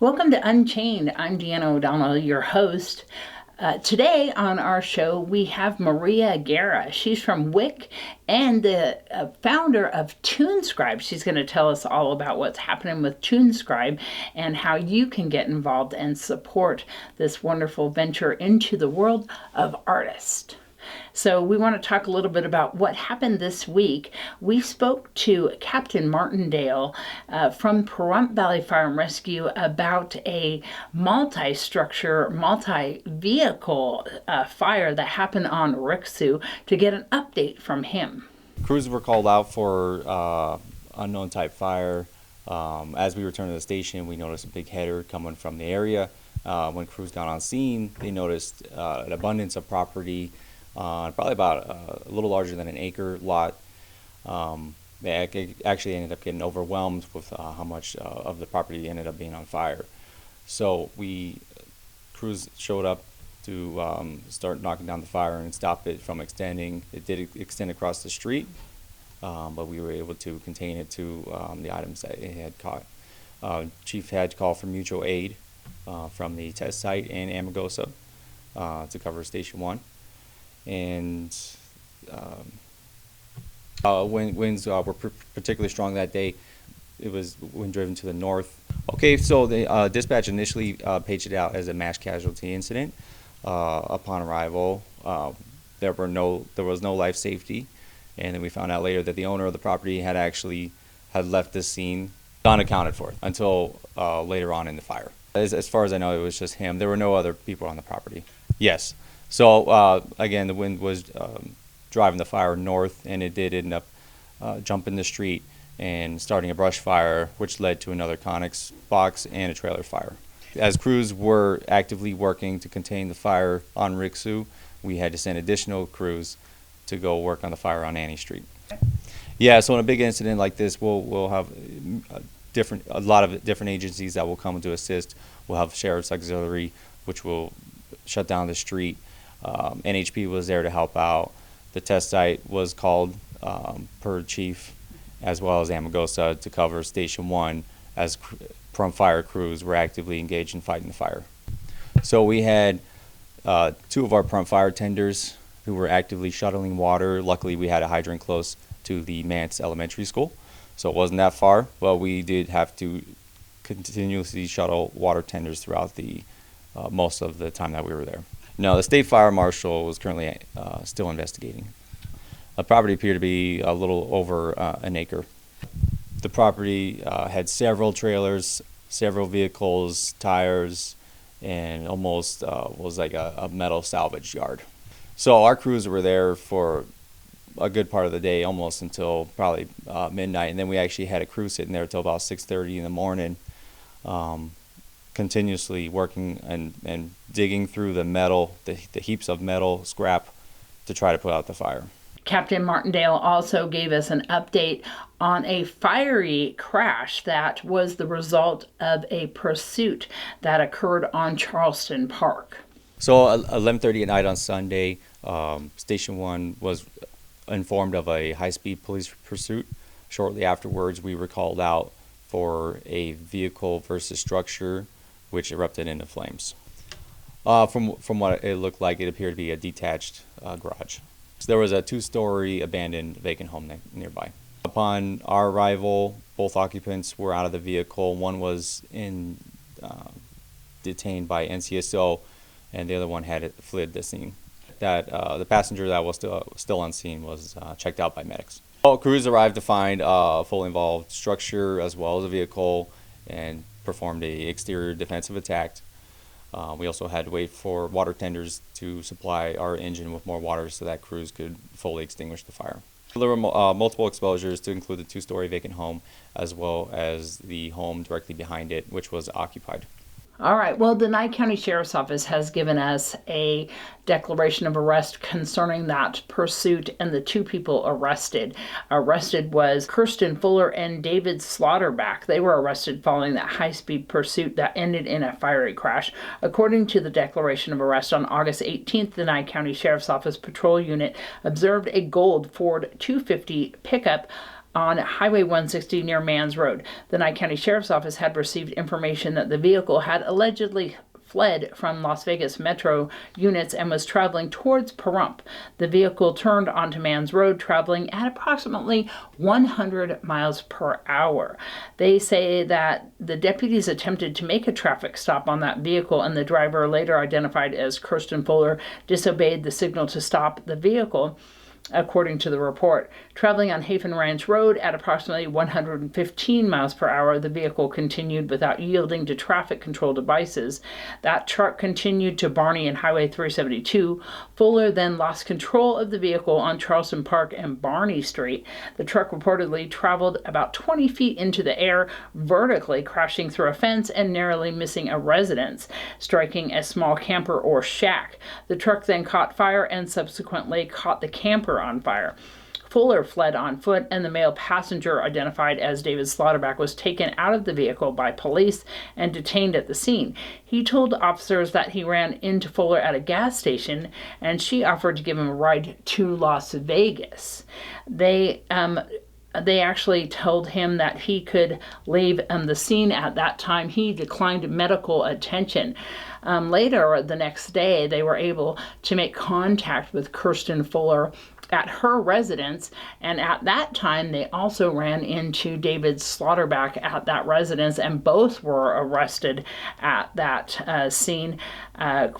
Welcome to Unchained. I'm Deanna O'Donnell, your host. Today on our show, we have Maria Guerra. She's from WIC and the founder of Tunescrybe. She's going to tell us all about what's happening with Tunescrybe and how you can get involved and support this wonderful venture into the world of artists. So we want to talk a little bit about what happened this week. We spoke to Captain Martindale from Pahrump Valley Fire and Rescue about a multi-structure, multi-vehicle fire that happened on Rixu to get an update from him. Crews were called out for unknown type fire. As we returned to the station, we noticed a big header coming from the area. When crews got on scene, they noticed an abundance of property, probably about a little larger than an acre lot. They actually ended up getting overwhelmed with how much of the property ended up being on fire. So crews showed up to start knocking down the fire and stop it from extending. It did extend across the street, but we were able to contain it to the items that it had caught. Chief had called for mutual aid from the test site and Amagosa to cover Station 1. And winds were particularly strong that day. It was wind driven to the north. Okay, so the dispatch initially paged it out as a mass casualty incident. Upon arrival, there was no life safety, and then we found out later that the owner of the property had left the scene unaccounted for until later on in the fire. As far as I know, it was just him. There were no other people on the property. Yes. So again, the wind was driving the fire north, and it did end up jumping the street and starting a brush fire, which led to another Conex box and a trailer fire. As crews were actively working to contain the fire on Rixu, we had to send additional crews to go work on the fire on Annie Street. Yeah, so in a big incident like this, we'll have a lot of different agencies that will come to assist. We'll have Sheriff's Auxiliary, which will shut down the street. NHP was there to help out. The test site was called per chief, as well as Amagosa, to cover Station 1 as Pahrump fire crews were actively engaged in fighting the fire. So we had two of our Pahrump fire tenders who were actively shuttling water. Luckily, we had a hydrant close to the Mance Elementary School, so it wasn't that far, but we did have to continuously shuttle water tenders throughout the most of the time that we were there. No, the state fire marshal was currently still investigating. The property appeared to be a little over an acre. The property had several trailers, several vehicles, tires, and almost was like a metal salvage yard. So our crews were there for a good part of the day, almost until probably midnight, and then we actually had a crew sitting there until about 6:30 in the morning. Continuously working and digging through the metal, the heaps of metal scrap to try to put out the fire. Captain Martindale also gave us an update on a fiery crash that was the result of a pursuit that occurred on Charleston Park. So 11:30 at night on Sunday, Station 1 was informed of a high-speed police pursuit. Shortly afterwards, we were called out for a vehicle versus structure which erupted into flames. From what it looked like, it appeared to be a detached garage. So there was a two-story abandoned vacant home nearby. Upon our arrival, both occupants were out of the vehicle. One was detained by NCSO, and the other one had fled the scene. The passenger that was still on scene was checked out by medics. All crews arrived to find a fully involved structure as well as a vehicle, and performed a exterior defensive attack. We also had to wait for water tenders to supply our engine with more water so that crews could fully extinguish the fire. There were multiple exposures to include the two-story vacant home as well as the home directly behind it, which was occupied. All right. Well, the Nye County Sheriff's Office has given us a declaration of arrest concerning that pursuit and the two people arrested. Arrested was Kirsten Fuller and David Slaughterback. They were arrested following that high-speed pursuit that ended in a fiery crash. According to the declaration of arrest on August 18th, the Nye County Sheriff's Office Patrol Unit observed a gold Ford 250 pickup on Highway 160 near Mans Road. The Nye County Sheriff's Office had received information that the vehicle had allegedly fled from Las Vegas Metro units and was traveling towards Pahrump. The vehicle turned onto Mans Road, traveling at approximately 100 miles per hour. They say that the deputies attempted to make a traffic stop on that vehicle, and the driver, later identified as Kirsten Fuller, disobeyed the signal to stop the vehicle. According to the report, traveling on Hafen Ranch Road at approximately 115 miles per hour, the vehicle continued without yielding to traffic control devices. That truck continued to Barney and Highway 372. Fuller then lost control of the vehicle on Charleston Park and Barney Street. The truck reportedly traveled about 20 feet into the air, vertically crashing through a fence and narrowly missing a residence, striking a small camper or shack. The truck then caught fire and subsequently caught the camper on fire. Fuller fled on foot, and the male passenger, identified as David Slaughterback, was taken out of the vehicle by police and detained at the scene. He told officers that he ran into Fuller at a gas station, and she offered to give him a ride to Las Vegas. They actually told him that he could leave the scene at that time. He declined medical attention. Later, the next day, they were able to make contact with Kirsten Fuller at her residence, and at that time they also ran into David Slaughterback at that residence, and both were arrested at that scene.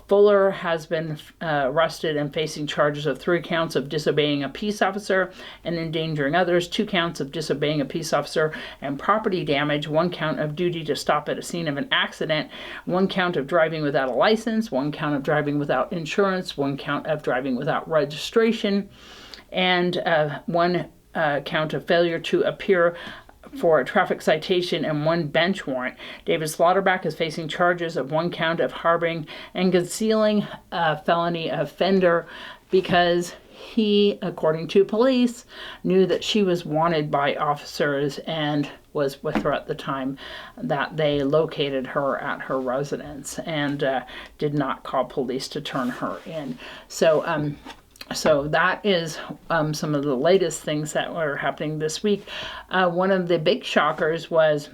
Fuller has been arrested and facing charges of 3 counts of disobeying a peace officer and endangering others, 2 counts of disobeying a peace officer and property damage, 1 count of duty to stop at a scene of an accident, 1 count of driving without a license, 1 count of driving without insurance, 1 count of driving without registration, and 1 count of failure to appear for a traffic citation and 1 bench warrant. David Slaughterback is facing charges of 1 count of harboring and concealing a felony offender because he, according to police, knew that she was wanted by officers and was with her at the time that they located her at her residence, and did not call police to turn her in. So that is some of the latest things that were happening this week. One of the big shockers was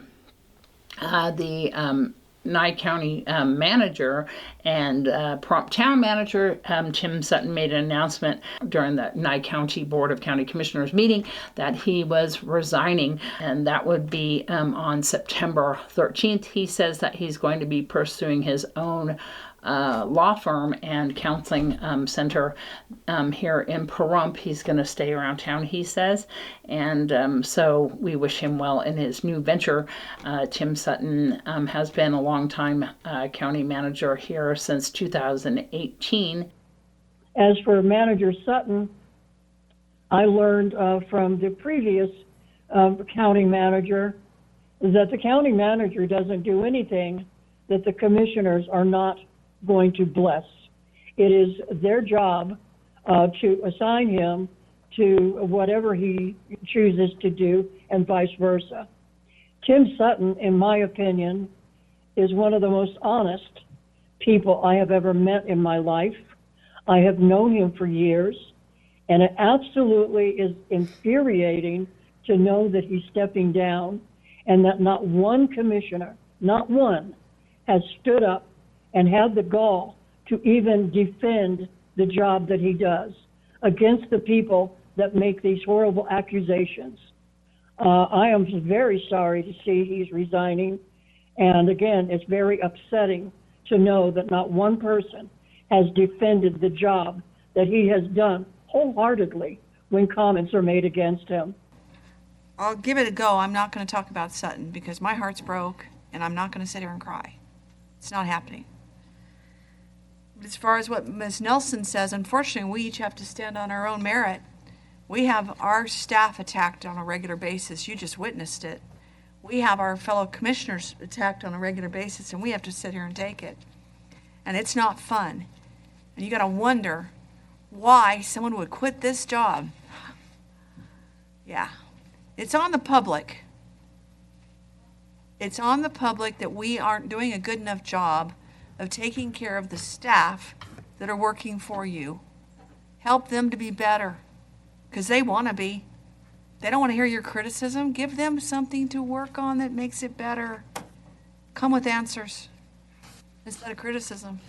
the Nye County manager and Pahrump town manager, Tim Sutton, made an announcement during the Nye County Board of County Commissioners meeting that he was resigning, and that would be on September 13th. He says that he's going to be pursuing his own law firm and counseling center here in Pahrump. He's going to stay around town, he says, and so we wish him well in his new venture. Tim Sutton has been a long-time county manager here since 2018. As for Manager Sutton, I learned from the previous county manager that the county manager doesn't do anything that the commissioners are not going to bless. It is their job to assign him to whatever he chooses to do, and vice versa. Tim Sutton, in my opinion, is one of the most honest people I have ever met in my life. I have known him for years, and it absolutely is infuriating to know that he's stepping down and that not one commissioner, not one, has stood up and had the gall to even defend the job that he does against the people that make these horrible accusations. I am very sorry to see he's resigning. And again, it's very upsetting to know that not one person has defended the job that he has done wholeheartedly when comments are made against him. I'll give it a go. I'm not going to talk about Sutton because my heart's broke and I'm not going to sit here and cry. It's not happening. As far as what Ms. Nelson says, unfortunately, we each have to stand on our own merit. We have our staff attacked on a regular basis. You just witnessed it. We have our fellow commissioners attacked on a regular basis, and we have to sit here and take it. And it's not fun. And you got to wonder why someone would quit this job. Yeah. It's on the public. It's on the public that we aren't doing a good enough job of taking care of the staff that are working for you. Help them to be better, because they want to be. They don't want to hear your criticism. Give them something to work on that makes it better. Come with answers instead of criticism.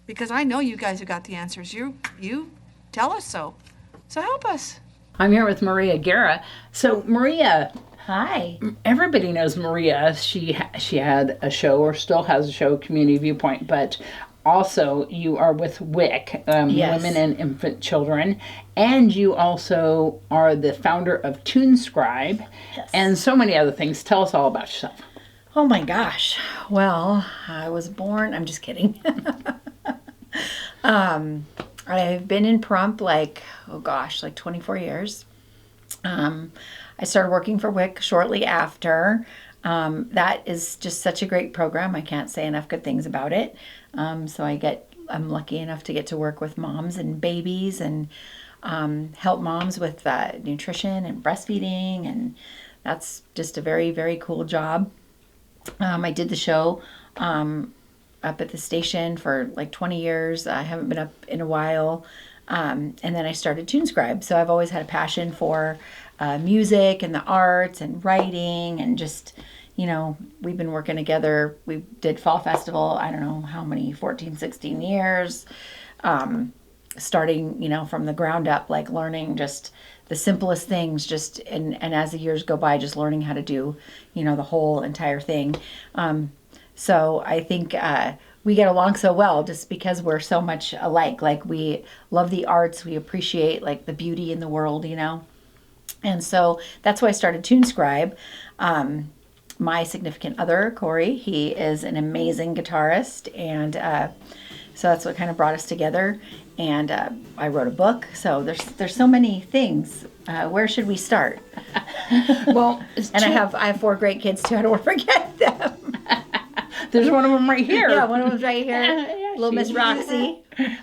Because I know you guys have got the answers. You tell us so. So help us. I'm here with Maria Guerra. So Maria, Hi. everybody knows Maria. She had a show, or still has a show, Community Viewpoint, but also you are with WIC, Yes. Women and Infant Children, and you also are the founder of Tunescrybe, Yes. and so many other things. Tell us all about yourself. Oh my gosh. Well, I was born, I'm just kidding. I've been in Pahrump like 24 years. I started working for WIC shortly after. That is just such a great program. I can't say enough good things about it. So I'm lucky enough to get to work with moms and babies and help moms with nutrition and breastfeeding. And that's just a very, very cool job. I did the show up at the station for like 20 years. I haven't been up in a while. And then I started Tunescrybe. So I've always had a passion for music and the arts and writing and just, we've been working together. We did Fall Festival, I don't know how many, 14, 16 years, starting, from the ground up, like learning just the simplest things, just, and as the years go by, just learning how to do, the whole entire thing. So I think we get along so well just because we're so much alike. Like we love the arts, we appreciate like the beauty in the world, And so that's why I started Tunescrybe. My significant other, Corey, he is an amazing guitarist, and so that's what kind of brought us together. And I wrote a book, so there's so many things. Where should we start? Well, And I have 4 great kids too. I don't want to forget them. there's one of them right here. Yeah, one of them's right here. Yeah, Little Miss she's- Roxy.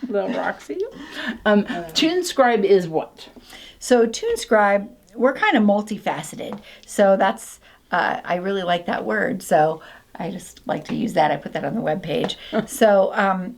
Little Roxy. Tunescrybe is what? So Tunescrybe, we're kind of multifaceted. So that's, I really like that word. So I just like to use that. I put that on the webpage. So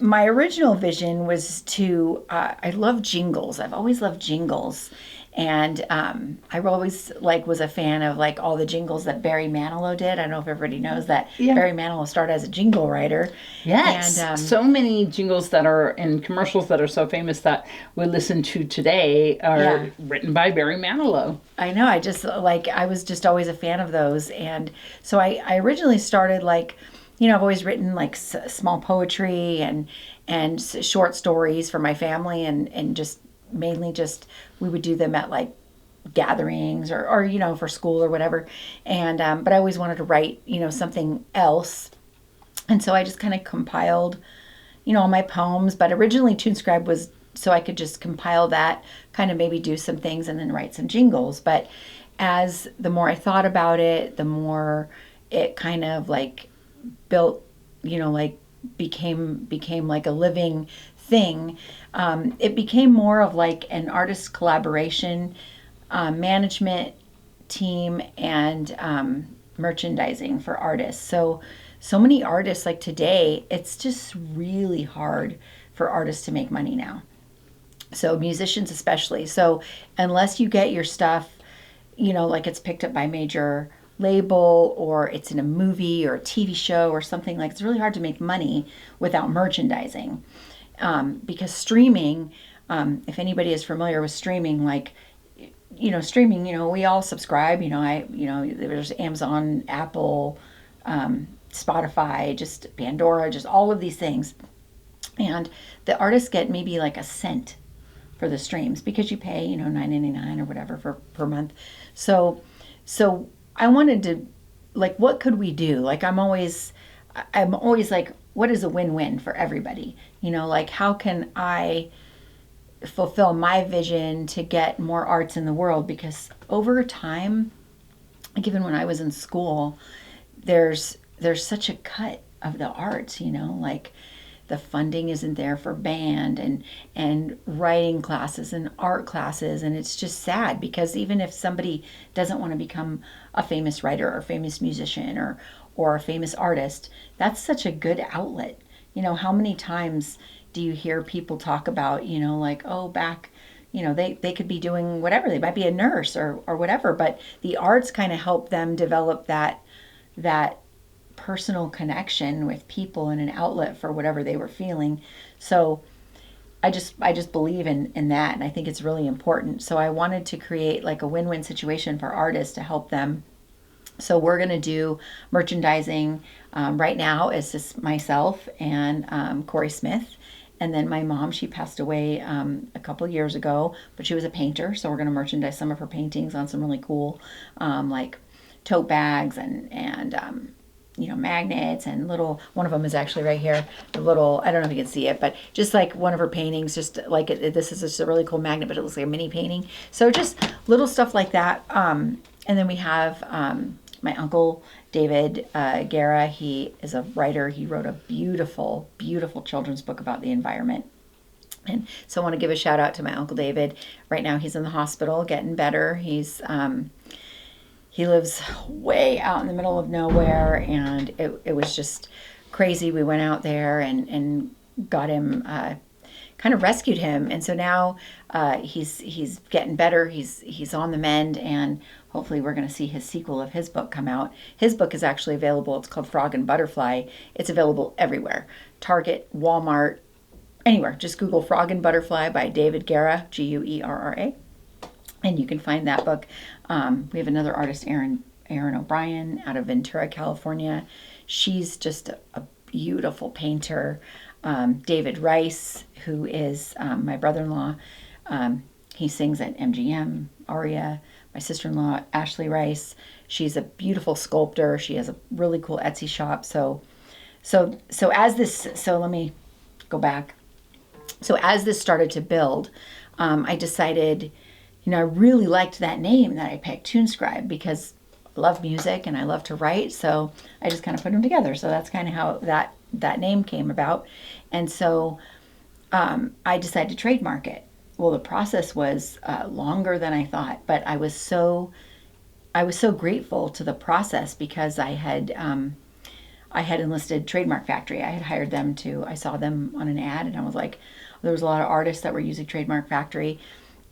my original vision was to, I love jingles. I've always loved jingles. And I always was a fan of all the jingles that Barry Manilow did. I don't know if everybody knows that Yeah. Barry Manilow started as a jingle writer. Yes. And, so many jingles that are in commercials that are so famous that we listen to today are Yeah. written by Barry Manilow. I know. I just I was just always a fan of those. And so I originally started I've always written small poetry and short stories for my family and just mainly we would do them at gatherings or for school or whatever. And but I always wanted to write something else. And so I just kind of compiled all my poems. But originally Tunescrybe was so I could just compile that, kind of maybe do some things and then write some jingles. But as the more I thought about it, the more it kind of built, became like a living thing. It became more of an artist collaboration, management team, and merchandising for artists. So many artists today, it's just really hard for artists to make money now. So musicians especially. So unless you get your stuff, it's picked up by a major label or it's in a movie or a TV show or something, it's really hard to make money without merchandising. Because streaming, if anybody is familiar with streaming, streaming, we all subscribe, there's Amazon, Apple, Spotify, just Pandora, just all of these things. And the artists get maybe a cent for the streams because you pay, $9.99 or whatever per month. So I wanted to, what could we do? I'm always what is a win-win for everybody? How can I fulfill my vision to get more arts in the world? Because over time, even when I was in school, there's such a cut of the arts, the funding isn't there for band and writing classes and art classes. And it's just sad because even if somebody doesn't want to become a famous writer or a famous musician or a famous artist, that's such a good outlet. How many times do you hear people talk about, back, you know, they could be doing whatever. They might be a nurse or whatever, but the arts kind of help them develop that personal connection with people and an outlet for whatever they were feeling. So I just believe in that, and I think it's really important. So I wanted to create like a win-win situation for artists to help them. So we're going to do merchandising. Right now it's just myself and Corey Smith. And then my mom, she passed away a couple of years ago, but she was a painter. So we're going to merchandise some of her paintings on some really cool like tote bags and you know, magnets and little, one of them is actually right here, the little, I don't know if you can see it, but just like one of her paintings, just like this is just a really cool magnet, but it looks like a mini painting. So just little stuff like that. And then we have my uncle, David Guerra. He is a writer. He wrote a beautiful, beautiful children's book about the environment. And so I want to give a shout out to my Uncle David. Right now he's in the hospital getting better. He lives way out in the middle of nowhere, and it was just crazy. We went out there and got him, kind of rescued him. And so now he's getting better. He's on the mend, and hopefully we're going to see his sequel of his book come out. His book is actually available. It's called Frog and Butterfly. It's available everywhere. Target, Walmart, anywhere. Just Google Frog and Butterfly by David Guerra, Guerra. And you can find that book. We have another artist, Erin O'Brien, out of Ventura, California. She's just a beautiful painter. David Rice, who is my brother-in-law, he sings at MGM, Aria. My sister-in-law, Ashley Rice, she's a beautiful sculptor. She has a really cool Etsy shop. So let me go back. So as this started to build, I decided, you know, I really liked that name that I picked, Tunescrybe, because I love music and I love to write. So I just kind of put them together. So that's kind of how that name came about. And so I decided to trademark it. Well, the process was longer than I thought, but I was so grateful to the process because I had enlisted Trademark Factory. I had hired them I saw them on an ad, and I was like, there was a lot of artists that were using Trademark Factory.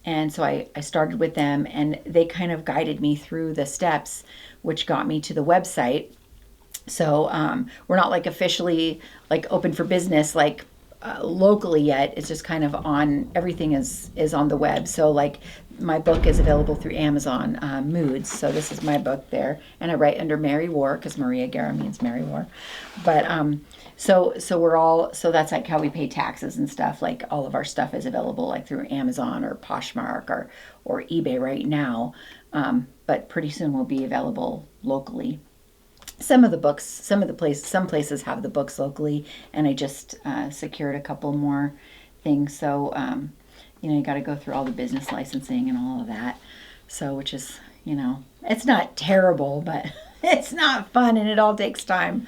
And so I started with them, and they kind of guided me through the steps, which got me to the website. So we're not like officially like open for business like locally yet. It's just kind of on, everything is on the web. So like my book is available through Amazon, Moods. So this is my book there, and I write under Mary War because Maria Guerra means Mary War. But so that's like how we pay taxes and stuff. Like all of our stuff is available like through Amazon or Poshmark or eBay right now. But pretty soon will be available locally. Some places have the books locally, and I just secured a couple more things. So, you know, you got to go through all the business licensing and all of that. So, which is, you know, it's not terrible, but it's not fun, and it all takes time.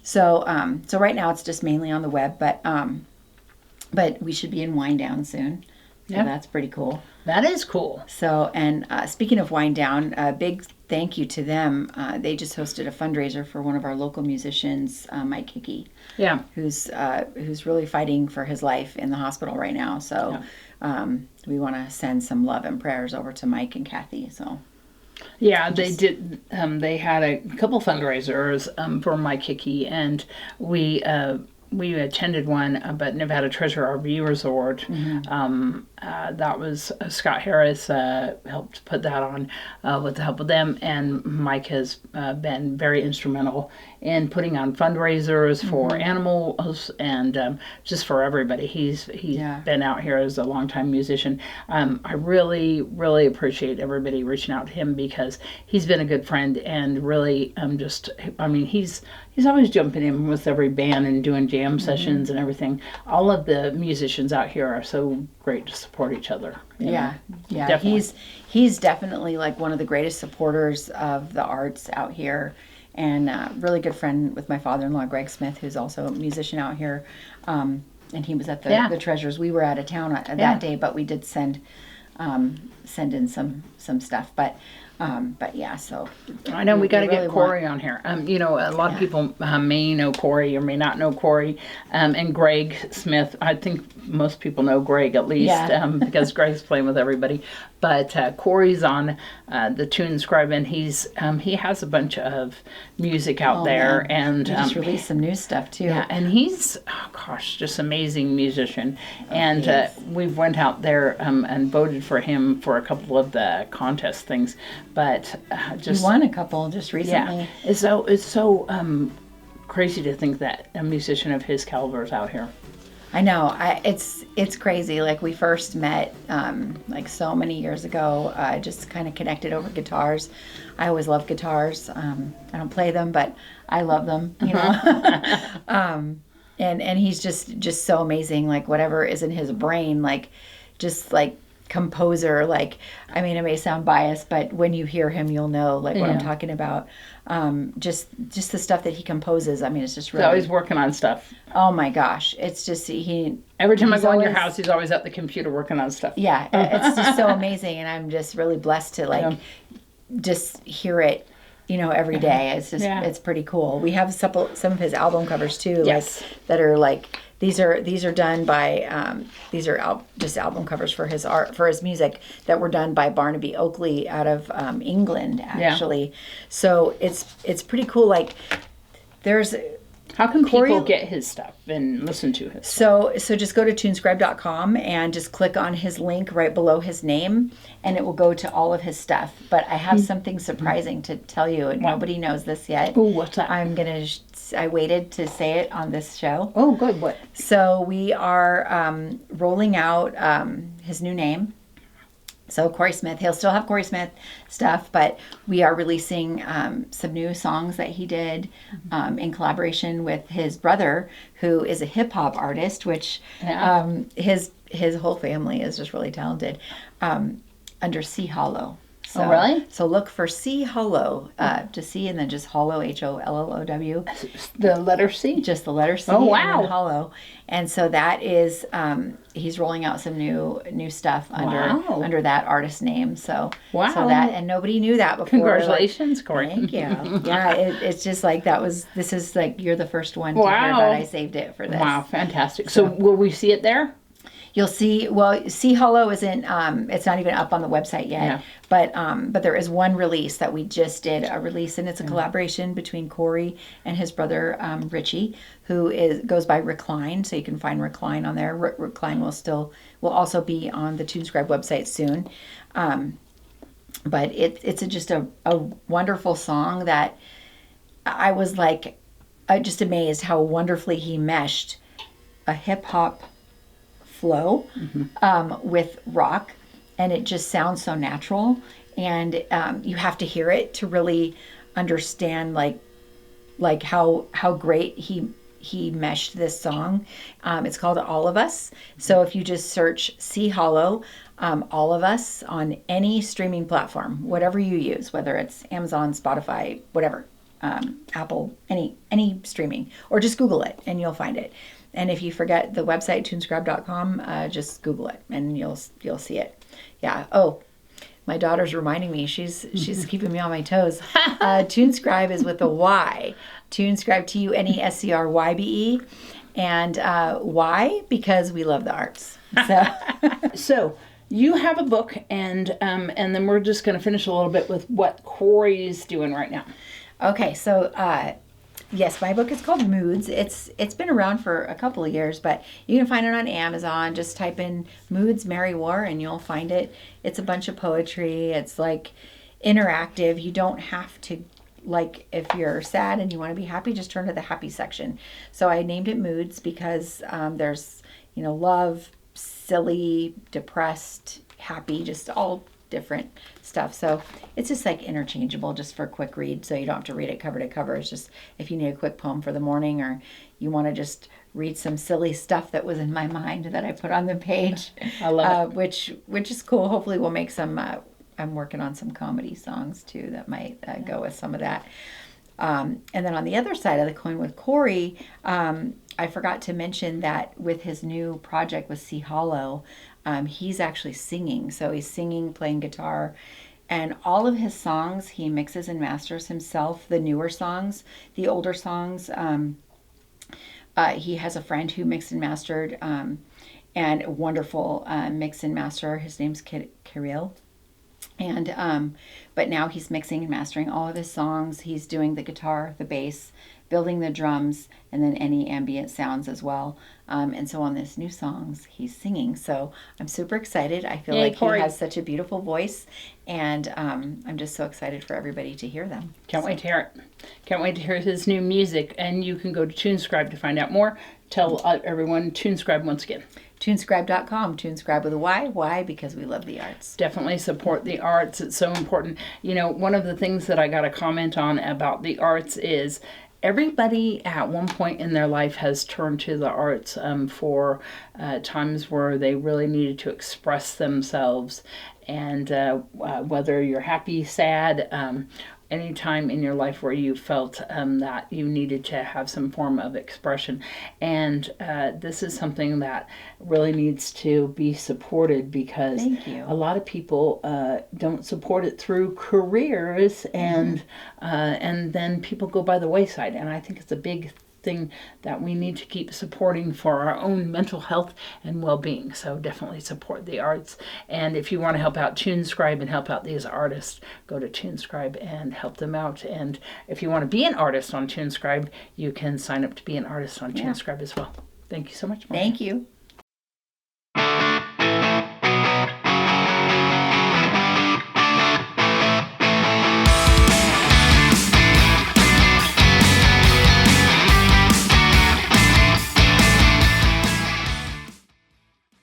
So, so right now it's just mainly on the web, but we should be in Wind Down soon. So yeah, that's pretty cool. That is cool. So, and speaking of Wind Down, a big thank you to them. They just hosted a fundraiser for one of our local musicians, Mike Hickey. Yeah. Who's really fighting for his life in the hospital right now. So, we want to send some love and prayers over to Mike and Kathy. So. Yeah, they did. They had a couple fundraisers for Mike Hickey, and we attended one, but never had a Treasure Our View Resort. Mm-hmm. That was Scott Harris helped put that on with the help of them, and Mike has been very instrumental in putting on fundraisers for animals and just for everybody. He's been out here as a longtime musician. I really, really appreciate everybody reaching out to him because he's been a good friend and really he's always jumping in with every band and doing jam sessions and everything. All of the musicians out here are so great to support each other. Yeah. Definitely. He's definitely like one of the greatest supporters of the arts out here, and really good friend with my father-in-law, Greg Smith, who's also a musician out here. And he was at the Treasures. We were out of town that day, but we did send send in some stuff. But yeah, so I know we got to really get Corey on here. You know, a lot of people may know Corey or may not know Corey. And Greg Smith, I think most people know Greg at least, Yeah. because Greg's playing with everybody. But Corey's on the Tunescrybe, and he has a bunch of music out there, man. and He just released some new stuff too. yeah, and he's just amazing musician. And he is. we've went out there and voted for him for a couple of the contest things, but He just won a couple just recently. yeah, it's so crazy to think that a musician of his caliber is out here. I know. It's crazy. Like we first met like so many years ago. Just kind of connected over guitars. I always love guitars. I don't play them, but I love them. You know. And he's just so amazing. Like whatever is in his brain, like just like composer. Like I mean, it may sound biased, but when you hear him, you'll know like what I'm Yeah. talking about. Just the stuff that he composes. I mean, it's just He's really. always working on stuff. Oh my gosh, it's just Every time I he's go in your always- house, he's always at the computer working on stuff. Yeah, it's just so amazing, and I'm just really blessed to like just hear it, you know, every day. It's just Yeah. it's pretty cool. We have some of his album covers too, Yes. like that are like these are done by these are just album covers for his art for his music that were done by Barnaby Oakley out of England actually. So it's pretty cool. Like there's. How can Corey- people get his stuff and listen to his stuff? So just go to tunescrybe.com and just click on his link right below his name, and it will go to all of his stuff. But I have something surprising to tell you, and nobody knows this yet. Ooh, what's that? I waited to say it on this show. Oh, good. What? So we are rolling out his new name. So Corey Smith, he'll still have Corey Smith stuff, but we are releasing some new songs that he did in collaboration with his brother, who is a hip hop artist, which Yeah. his whole family is just really talented. Under C Hollow. So, Oh, really? So look for C Hollow, to C and then just Hollow, HOLLOW. The letter C? Just the letter C. Oh, And wow. then hollow. And so that is he's rolling out some new stuff Wow. under that artist name. So Wow. so that and nobody knew that before. Congratulations, Corey. Thank you. Yeah, it's just like this is like you're the first one to hear Wow. about. I saved it for this. Wow, fantastic. So will we see it there? You'll see. Well, C Hollow isn't. It's not even up on the website yet. Yeah. But there is one release that we just did a release, and it's a collaboration between Corey and his brother Richie, who goes by Recline. So you can find Recline on there. Recline will also be on the Tunescrybe website soon. But it's just a wonderful song that I was like, just amazed how wonderfully he meshed a hip hop flow with rock, and it just sounds so natural, and you have to hear it to really understand like how great he meshed this song. It's called All of Us. So if you just search C Hollow, All of Us on any streaming platform, whatever you use, whether it's Amazon, Spotify, whatever, Apple, any streaming, or just Google it and you'll find it. And if you forget the website, tunescrybe.com, just Google it and you'll see it. Yeah. Oh, my daughter's reminding me. She's keeping me on my toes. Tunescrybe is with a Y. Tunescrybe, TUNESCRYBE. And why? Because we love the arts. So So you have a book, and then we're just going to finish a little bit with what Corey's doing right now. okay, so yes, my book is called Moods. It's been around for a couple of years, but you can find it on Amazon. Just type in Moods Mary War and you'll find it. It's a bunch of poetry. It's like interactive. You don't have to, like, if you're sad and you want to be happy, just turn to the happy section. So I named it Moods because there's, love, silly, depressed, happy, just all different stuff. So it's just like interchangeable just for a quick read. So you don't have to read it cover to cover. It's just if you need a quick poem for the morning, or you want to just read some silly stuff that was in my mind that I put on the page. I love it. Which is cool. Hopefully we'll make some, I'm working on some comedy songs too that might go with some of that. And then on the other side of the coin with Corey, I forgot to mention that with his new project with Sea Hollow, he's actually singing. So he's singing, playing guitar, and all of his songs he mixes and masters himself. The newer songs, the older songs, he has a friend who mixed and mastered, and a wonderful mix and master. His name's Kirill. And but now he's mixing and mastering all of his songs. He's doing the guitar, the bass, building the drums, and then any ambient sounds as well. And so on this new songs, he's singing. So I'm super excited. I feel Yay, like Corey. he has such a beautiful voice, and I'm just so excited for everybody to hear them. Can't wait to hear it. Can't wait to hear his new music. And you can go to Tunescrybe to find out more. Tell everyone Tunescrybe once again. Tunescrybe.com, Tunescrybe with a Y. Why? Because we love the arts. Definitely support the arts. It's so important. You know, one of the things that I got a comment on about the arts is everybody at one point in their life has turned to the arts for times where they really needed to express themselves. And whether you're happy, sad, any time in your life where you felt that you needed to have some form of expression. And this is something that really needs to be supported, because Thank you. a lot of people don't support it through careers, and then people go by the wayside. And I think it's a big thing that we need to keep supporting for our own mental health and well-being. So definitely support the arts. And if you want to help out Tunescrybe and help out these artists, go to Tunescrybe and help them out. And if you want to be an artist on Tunescrybe, you can sign up to be an artist on Tunescrybe as well. Thank you so much, Maria. Thank you.